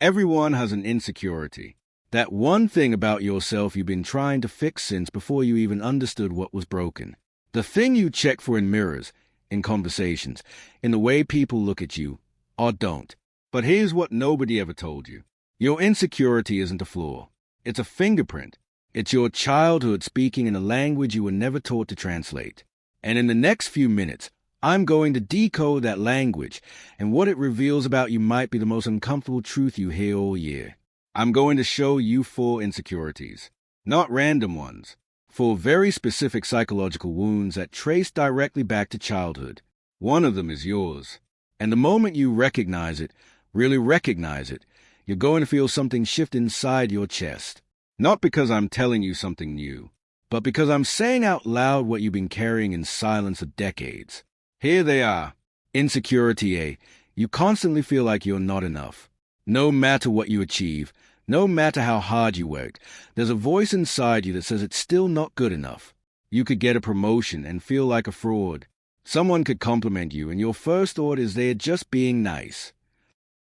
Everyone has an insecurity. That one thing about yourself you've been trying to fix since before you even understood what was broken. The thing you check for in mirrors, in conversations, in the way people look at you, or don't. But here's what nobody ever told you. Your insecurity isn't a flaw. It's a fingerprint. It's your childhood speaking in a language you were never taught to translate. And in the next few minutes, I'm going to decode that language, and what it reveals about you might be the most uncomfortable truth you hear all year. I'm going to show you 4 insecurities, not random ones, 4 very specific psychological wounds that trace directly back to childhood. One of them is yours. And the moment you recognize it, really recognize it, you're going to feel something shift inside your chest. Not because I'm telling you something new, but because I'm saying out loud what you've been carrying in silence for decades. Here they are. Insecurity A. You constantly feel like you're not enough. No matter what you achieve, no matter how hard you work, there's a voice inside you that says it's still not good enough. You could get a promotion and feel like a fraud. Someone could compliment you, and your first thought is they're just being nice.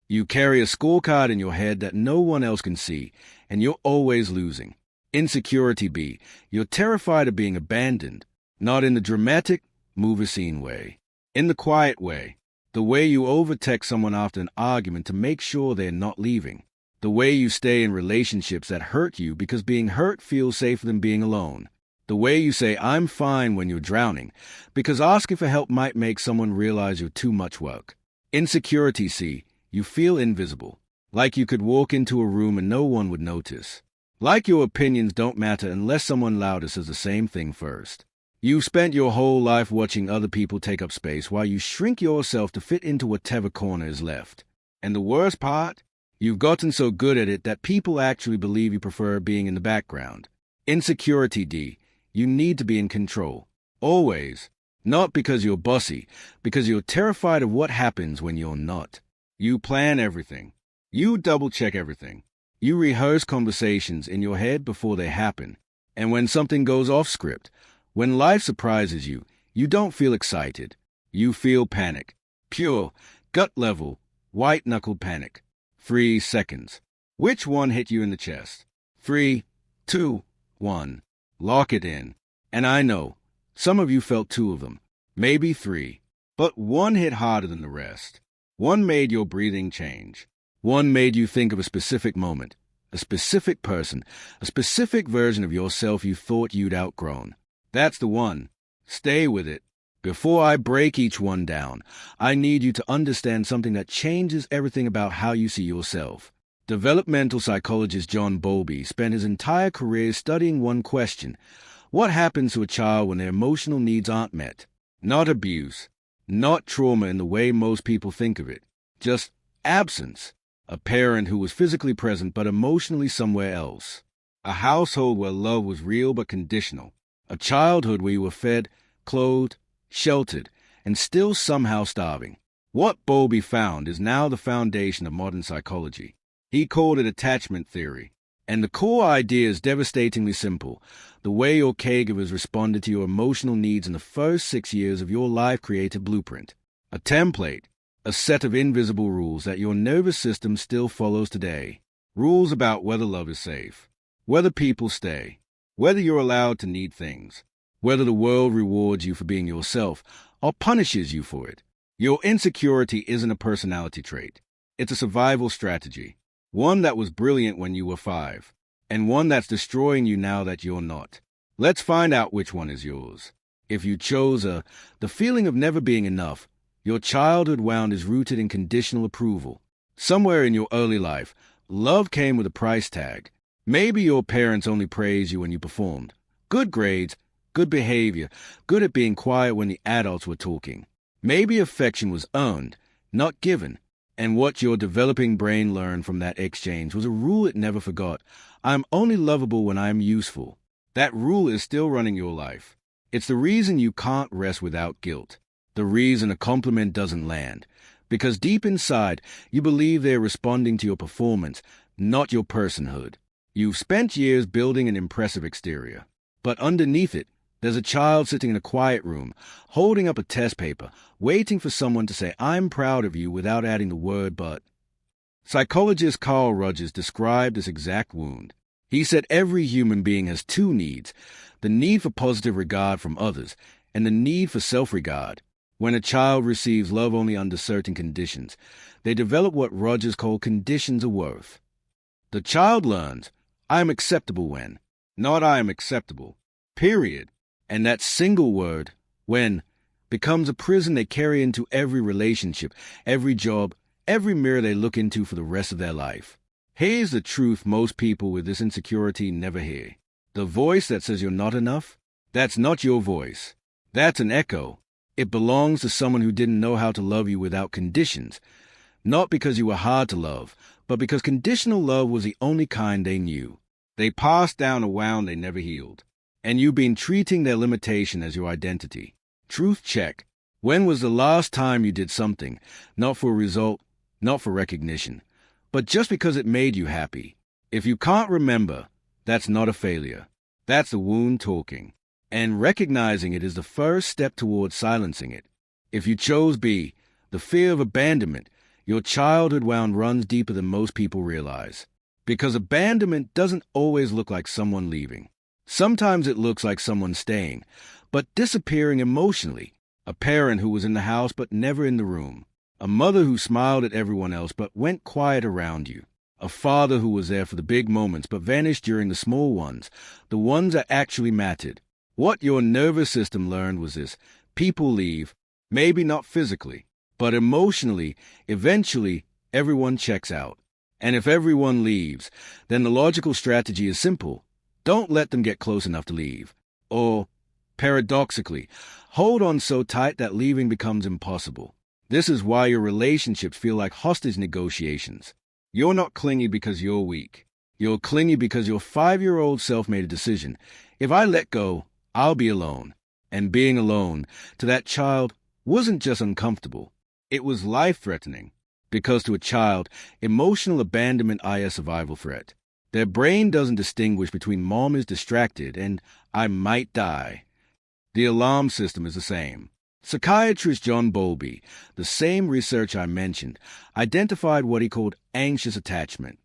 You carry a scorecard in your head that no one else can see, and you're always losing. Insecurity B. You're terrified of being abandoned, not in the dramatic, movie scene way. In the quiet way. The way you overtext someone after an argument to make sure they're not leaving. The way you stay in relationships that hurt you because being hurt feels safer than being alone. The way you say, I'm fine when you're drowning, because asking for help might make someone realize you're too much work. Insecurity C. You feel invisible, like you could walk into a room and no one would notice. Like your opinions don't matter unless someone louder says the same thing first. You've spent your whole life watching other people take up space while you shrink yourself to fit into whatever corner is left. And the worst part? You've gotten so good at it that people actually believe you prefer being in the background. Insecurity D. You need to be in control. Always. Not because you're bossy, because you're terrified of what happens when you're not. You plan everything. You double-check everything. You rehearse conversations in your head before they happen. And when something goes off script, when life surprises you, you don't feel excited. You feel panic. Pure, gut-level, white-knuckled panic. 3 seconds. Which one hit you in the chest? 3, 2, 1. Lock it in. And I know, some of you felt 2 of them, maybe 3. But one hit harder than the rest. One made your breathing change. One made you think of a specific moment, a specific person, a specific version of yourself you thought you'd outgrown. That's the one. Stay with it. Before I break each one down, I need you to understand something that changes everything about how you see yourself. Developmental psychologist Bowlby spent his entire career studying one question. What happens to a child when their emotional needs aren't met? Not abuse. Not trauma in the way most people think of it. Just absence. A parent who was physically present but emotionally somewhere else. A household where love was real but conditional. A childhood where you were fed, clothed, sheltered, and still somehow starving. What Bowlby found is now the foundation of modern psychology. He called it attachment theory. And the core idea is devastatingly simple. The way your caregivers responded to your emotional needs in the first 6 years of your life create a blueprint. A template. A set of invisible rules that your nervous system still follows today. Rules about whether love is safe, whether people stay, whether you're allowed to need things, whether the world rewards you for being yourself or punishes you for it. Your insecurity isn't a personality trait. It's a survival strategy. One that was brilliant when you were 5, and one that's destroying you now that you're not. Let's find out which one is yours. If you chose the feeling of never being enough, your childhood wound is rooted in conditional approval. Somewhere in your early life, love came with a price tag. Maybe your parents only praised you when you performed. Good grades, good behavior, good at being quiet when the adults were talking. Maybe affection was earned, not given. And what your developing brain learned from that exchange was a rule it never forgot. I'm only lovable when I'm useful. That rule is still running your life. It's the reason you can't rest without guilt. The reason a compliment doesn't land. Because deep inside, you believe they're responding to your performance, not your personhood. You've spent years building an impressive exterior. But underneath it, there's a child sitting in a quiet room, holding up a test paper, waiting for someone to say, I'm proud of you, without adding the word but. Psychologist Carl Rogers described this exact wound. He said every human being has two needs, the need for positive regard from others and the need for self-regard. When a child receives love only under certain conditions, they develop what Rogers called conditions of worth. The child learns, I am acceptable when, not I am acceptable, period. And that single word, when, becomes a prison they carry into every relationship, every job, every mirror they look into for the rest of their life. Here's the truth most people with this insecurity never hear. The voice that says you're not enough, that's not your voice. That's an echo. It belongs to someone who didn't know how to love you without conditions. Not because you were hard to love, but because conditional love was the only kind they knew. They passed down a wound they never healed. And you've been treating their limitation as your identity. Truth check. When was the last time you did something, not for a result, not for recognition, but just because it made you happy? If you can't remember, that's not a failure. That's the wound talking. And recognizing it is the first step towards silencing it. If you chose B, the fear of abandonment, your childhood wound runs deeper than most people realize. Because abandonment doesn't always look like someone leaving. Sometimes it looks like someone staying, but disappearing emotionally. A parent who was in the house but never in the room. A mother who smiled at everyone else but went quiet around you. A father who was there for the big moments but vanished during the small ones, the ones that actually mattered. What your nervous system learned was this: people leave, maybe not physically, but emotionally. Eventually, everyone checks out. And if everyone leaves, then the logical strategy is simple. Don't let them get close enough to leave. Or, paradoxically, hold on so tight that leaving becomes impossible. This is why your relationships feel like hostage negotiations. You're not clingy because you're weak. You're clingy because your 5-year-old self made a decision. If I let go, I'll be alone. And being alone, to that child, wasn't just uncomfortable. It was life-threatening. Because to a child, emotional abandonment is a survival threat. Their brain doesn't distinguish between mom is distracted and I might die. The alarm system is the same. Psychiatrist Bowlby, the same research I mentioned, identified what he called anxious attachment.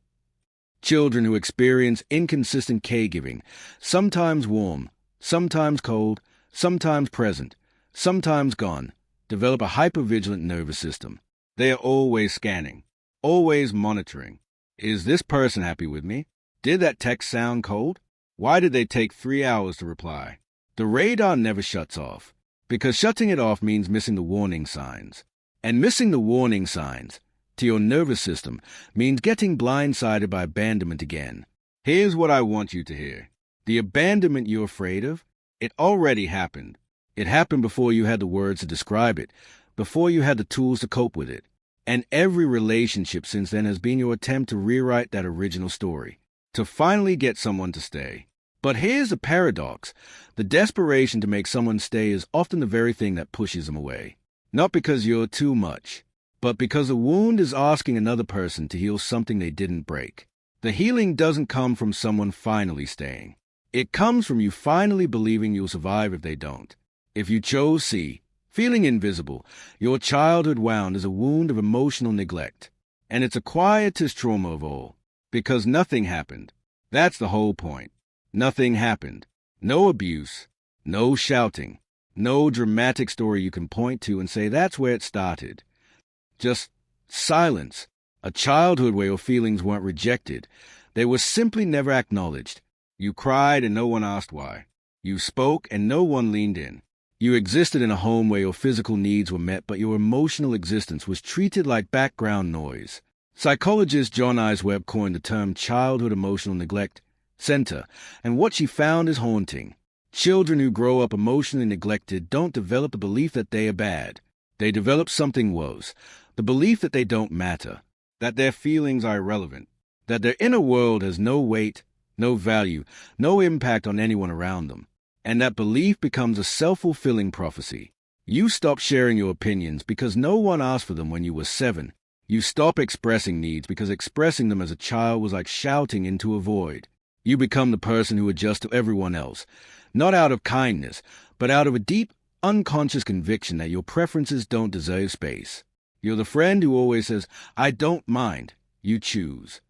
Children who experience inconsistent caregiving, sometimes warm, sometimes cold, sometimes present, sometimes gone, develop a hypervigilant nervous system. They are always scanning, always monitoring. Is this person happy with me? Did that text sound cold? Why did they take 3 hours to reply? The radar never shuts off, because shutting it off means missing the warning signs. And missing the warning signs, to your nervous system, means getting blindsided by abandonment again. Here's what I want you to hear. The abandonment you're afraid of, it already happened. It happened before you had the words to describe it, before you had the tools to cope with it. And every relationship since then has been your attempt to rewrite that original story, to finally get someone to stay. But here's the paradox. The desperation to make someone stay is often the very thing that pushes them away. Not because you're too much, but because the wound is asking another person to heal something they didn't break. The healing doesn't come from someone finally staying. It comes from you finally believing you'll survive if they don't. If you chose C, feeling invisible, your childhood wound is a wound of emotional neglect. And it's the quietest trauma of all, because nothing happened. That's the whole point. Nothing happened. No abuse, no shouting, no dramatic story you can point to and say that's where it started. Just silence. A childhood where your feelings weren't rejected. They were simply never acknowledged. You cried and no one asked why. You spoke and no one leaned in. You existed in a home where your physical needs were met, but your emotional existence was treated like background noise. Psychologist Jonice Webb coined the term childhood emotional neglect center, and what she found is haunting. Children who grow up emotionally neglected don't develop the belief that they are bad. They develop something worse, the belief that they don't matter, that their feelings are irrelevant, that their inner world has no weight, no value, no impact on anyone around them. And that belief becomes a self-fulfilling prophecy. You stop sharing your opinions because no one asked for them when you were 7. You stop expressing needs because expressing them as a child was like shouting into a void. You become the person who adjusts to everyone else, not out of kindness, but out of a deep, unconscious conviction that your preferences don't deserve space. You're the friend who always says, I don't mind, you choose.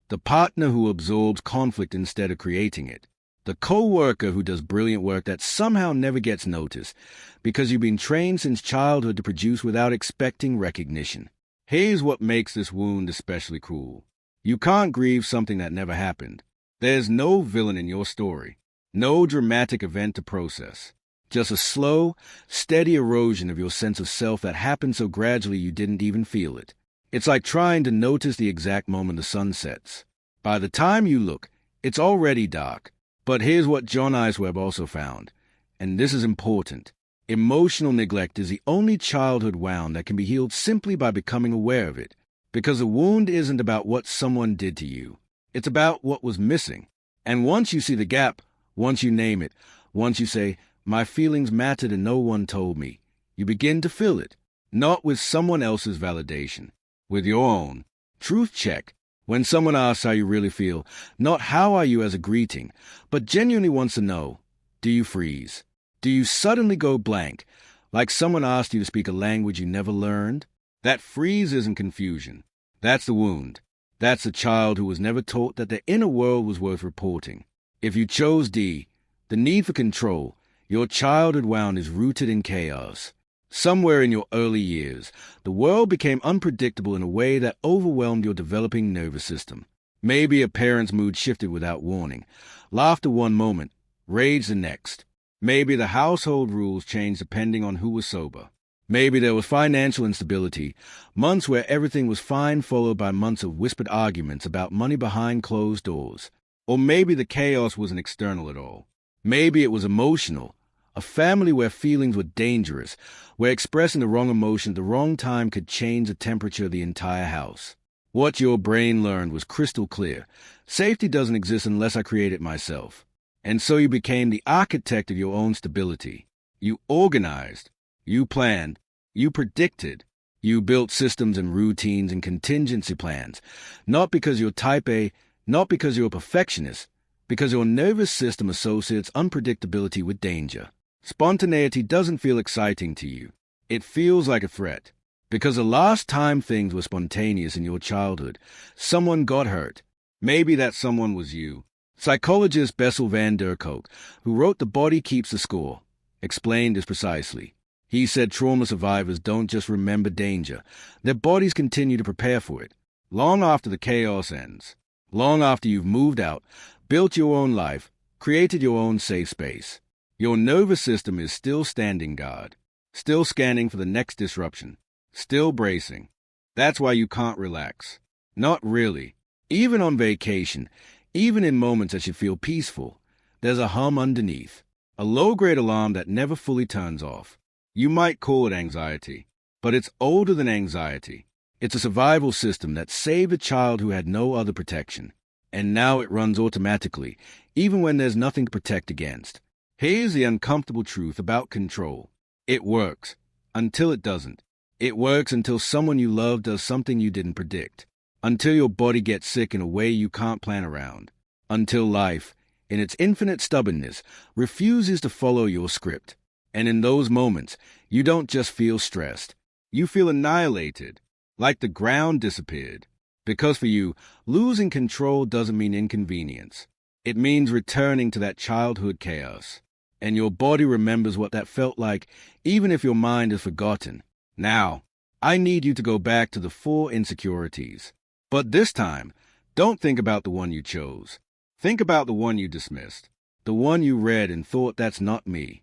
The partner who absorbs conflict instead of creating it. The co-worker who does brilliant work that somehow never gets noticed because you've been trained since childhood to produce without expecting recognition. Here's what makes this wound especially cruel. You can't grieve something that never happened. There's no villain in your story, no dramatic event to process. Just a slow, steady erosion of your sense of self that happened so gradually you didn't even feel it. It's like trying to notice the exact moment the sun sets. By the time you look, it's already dark. But here's what Jonice Webb also found, and this is important. Emotional neglect is the only childhood wound that can be healed simply by becoming aware of it. Because a wound isn't about what someone did to you. It's about what was missing. And once you see the gap, once you name it, once you say, "My feelings mattered and no one told me," you begin to feel it, not with someone else's validation, with your own. Truth check. When someone asks how you really feel, not how are you as a greeting, but genuinely wants to know, do you freeze? Do you suddenly go blank, like someone asked you to speak a language you never learned? That freeze isn't confusion. That's the wound. That's the child who was never taught that the inner world was worth reporting. If you chose D, the need for control, your childhood wound is rooted in chaos. Somewhere in your early years, the world became unpredictable in a way that overwhelmed your developing nervous system. Maybe a parent's mood shifted without warning. Laughter one moment, rage the next. Maybe the household rules changed depending on who was sober. Maybe there was financial instability, months where everything was fine followed by months of whispered arguments about money behind closed doors. Or maybe the chaos wasn't external at all. Maybe it was emotional. A family where feelings were dangerous, where expressing the wrong emotion at the wrong time could change the temperature of the entire house. What your brain learned was crystal clear. Safety doesn't exist unless I create it myself. And so you became the architect of your own stability. You organized. You planned. You predicted. You built systems and routines and contingency plans. Not because you're type A, not because you're a perfectionist, because your nervous system associates unpredictability with danger. Spontaneity doesn't feel exciting to you. It feels like a threat. Because the last time things were spontaneous in your childhood, someone got hurt. Maybe that someone was you. Psychologist Bessel Kolk, who wrote The Body Keeps the Score, explained this precisely. He said trauma survivors don't just remember danger. Their bodies continue to prepare for it. Long after the chaos ends. Long after you've moved out, built your own life, created your own safe space. Your nervous system is still standing guard, still scanning for the next disruption, still bracing. That's why you can't relax. Not really. Even on vacation, even in moments that should feel peaceful, there's a hum underneath, a low-grade alarm that never fully turns off. You might call it anxiety, but it's older than anxiety. It's a survival system that saved a child who had no other protection. And now it runs automatically, even when there's nothing to protect against. Here's the uncomfortable truth about control. It works, until it doesn't. It works until someone you love does something you didn't predict. Until your body gets sick in a way you can't plan around. Until life, in its infinite stubbornness, refuses to follow your script. And in those moments, you don't just feel stressed. You feel annihilated, like the ground disappeared. Because for you, losing control doesn't mean inconvenience. It means returning to that childhood chaos. And your body remembers what that felt like, even if your mind has forgotten. Now, I need you to go back to the 4 insecurities. But this time, don't think about the one you chose. Think about the one you dismissed. The one you read and thought, that's not me.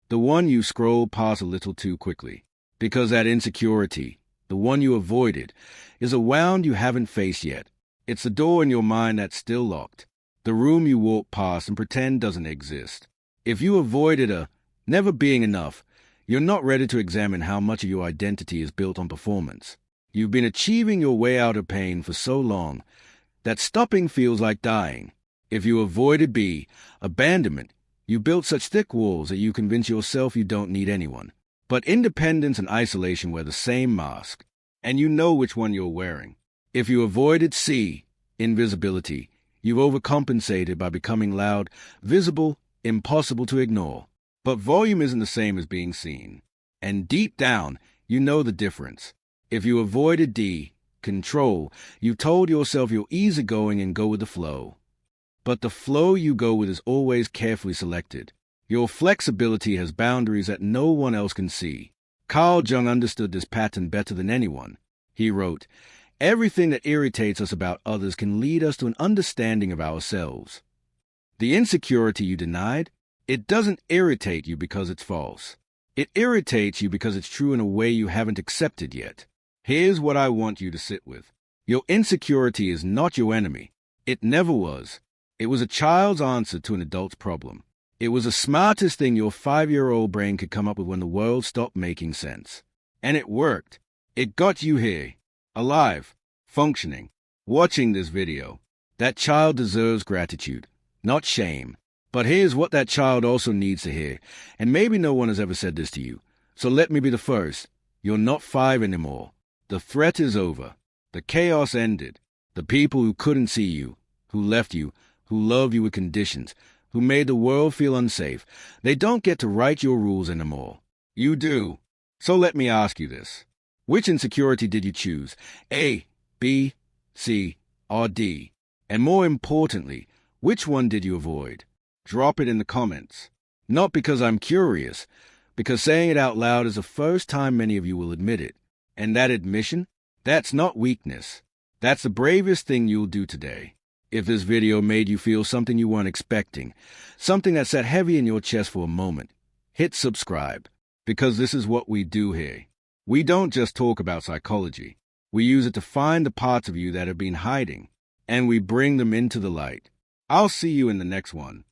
The one you scrolled past a little too quickly. Because that insecurity, the one you avoided, is a wound you haven't faced yet. It's the door in your mind that's still locked. The room you walk past and pretend doesn't exist. If you avoided a never being enough, you're not ready to examine how much of your identity is built on performance. You've been achieving your way out of pain for so long that stopping feels like dying. If you avoided B, abandonment, you built such thick walls that you convince yourself you don't need anyone. But independence and isolation wear the same mask, and you know which one you're wearing. If you avoided C, invisibility, you've overcompensated by becoming loud, visible, impossible to ignore. But volume isn't the same as being seen. And deep down, you know the difference. If you avoided D, control. You told yourself you're easygoing and go with the flow. But the flow you go with is always carefully selected. Your flexibility has boundaries that no one else can see. Carl Jung understood this pattern better than anyone. He wrote, "Everything that irritates us about others can lead us to an understanding of ourselves. The insecurity you denied, it doesn't irritate you because it's false. It irritates you because it's true in a way you haven't accepted yet. Here's what I want you to sit with. Your insecurity is not your enemy. It never was. It was a child's answer to an adult's problem. It was the smartest thing your 5-year-old brain could come up with when the world stopped making sense. And it worked. It got you here, alive, functioning, watching this video. That child deserves gratitude, not shame. But here's what that child also needs to hear, and maybe no one has ever said this to you. So let me be the first. You're not 5 anymore. The threat is over. The chaos ended. The people who couldn't see you, who left you, who love you with conditions, who made the world feel unsafe, they don't get to write your rules anymore. You do. So let me ask you this. Which insecurity did you choose? A, B, C, or D? And more importantly, which one did you avoid? Drop it in the comments. Not because I'm curious, because saying it out loud is the first time many of you will admit it. And that admission, that's not weakness. That's the bravest thing you'll do today. If this video made you feel something you weren't expecting, something that sat heavy in your chest for a moment, hit subscribe, because this is what we do here. We don't just talk about psychology. We use it to find the parts of you that have been hiding, and we bring them into the light. I'll see you in the next one.